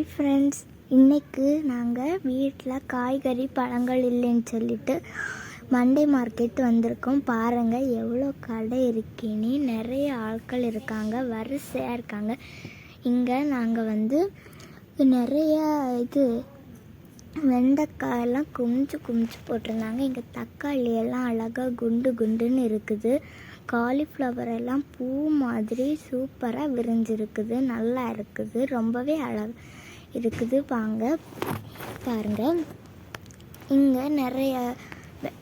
Hi friends, இன்றைக்கு நாங்கள் வீட்டில் காய்கறி பழங்கள் இல்லைன்னு சொல்லிட்டு மண்டே மார்க்கெட் வந்திருக்கோம். பாருங்கள் எவ்வளோ கடை இருக்குன்னு. நிறைய ஆட்கள் இருக்காங்க, வரிசையாக இருக்காங்க. இங்கே நாங்கள் நிறைய வெண்டைக்காயெல்லாம் குமிச்சு போட்டிருந்தாங்க. இங்கே தக்காளி எல்லாம் அழகாக குண்டுன்னு இருக்குது. காலிஃப்ளவர் எல்லாம் பூ மாதிரி சூப்பராக விரிஞ்சிருக்குது, நல்லா இருக்குது, ரொம்பவே அழகாக இருக்குது. பாருங்கள் இங்கே நிறைய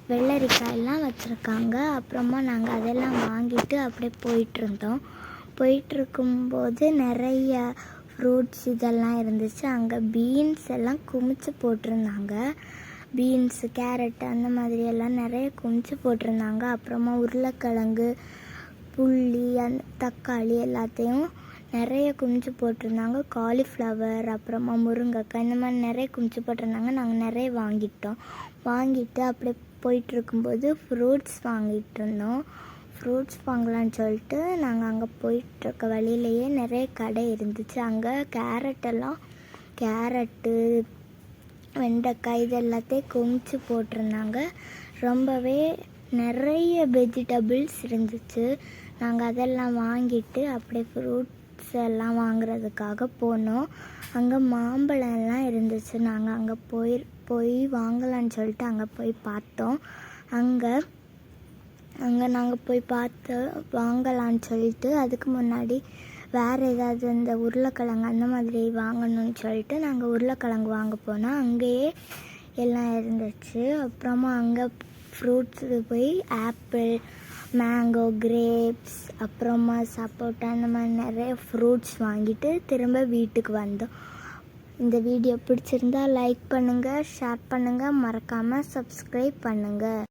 வெள்ளரிக்காயெல்லாம் வச்சுருக்காங்க. அப்புறமா நாங்கள் அதெல்லாம் வாங்கிட்டு அப்படியே போயிட்டுருக்கும்போது நிறைய ஃப்ரூட்ஸ் இதெல்லாம் இருந்துச்சு. அங்கே பீன்ஸ் எல்லாம் குமிச்சு போட்டிருந்தாங்க. பீன்ஸு, கேரட்டு அந்த மாதிரி எல்லாம் நிறைய குமிச்சு போட்டிருந்தாங்க. அப்புறமா உருளைக்கிழங்கு, புள்ளி, தக்காளி எல்லாத்தையும் நிறைய குமிச்சு போட்டிருந்தாங்க. காலிஃப்ளவர், அப்புறமா முருங்கைக்காய், இந்த மாதிரி நிறைய குமிச்சு போட்டிருந்தாங்க. நாங்கள் நிறைய வாங்கிட்டு அப்படியே போயிட்டுருக்கும்போது ஃப்ரூட்ஸ் வாங்கிட்டு இருந்தோம். ஃப்ரூட்ஸ் வாங்கலான்னு சொல்லிட்டு நாங்கள் அங்கே போயிட்டுருக்க வழியிலேயே நிறைய கடை இருந்துச்சு. அங்கே கேரட்டு, வெண்டைக்காய் இது எல்லாத்தையும் குமிச்சு போட்டிருந்தாங்க. ரொம்பவே நிறைய வெஜிடபிள்ஸ் இருந்துச்சு. நாங்கள் அதெல்லாம் வாங்கிட்டு அப்படியே ஃப்ரூட்ஸ் எல்லாம் வாங்குறதுக்காக போனோம். அங்கே மாம்பழம் எல்லாம் இருந்துச்சு. நாங்கள் அங்கே போய் வாங்கலான்னு சொல்லிட்டு அங்கே போய் பார்த்தோம். அங்கே நாங்கள் போய் பார்த்து வாங்கலான்னு சொல்லிட்டு அதுக்கு முன்னாடி வேறு ஏதாவது இந்த உருளைக்கிழங்கு அந்த மாதிரி வாங்கணும்னு சொல்லிட்டு நாங்கள் உருளைக்கிழங்கு வாங்க போனோம். அங்கேயே எல்லாம் இருந்துச்சு. அப்புறமா அங்கே ஃப்ரூட்ஸுக்கு போய் ஆப்பிள், மேங்கோ, கிரேப்ஸ், அப்புறமா சப்போட்டா அந்த மாதிரி நிறைய ஃப்ரூட்ஸ் வாங்கிட்டு திரும்ப வீட்டுக்கு வந்தோம். இந்த வீடியோ பிடிச்சிருந்தா லைக் பண்ணுங்கள், ஷேர் பண்ணுங்கள், மறக்காமல் சப்ஸ்கிரைப் பண்ணுங்கள்.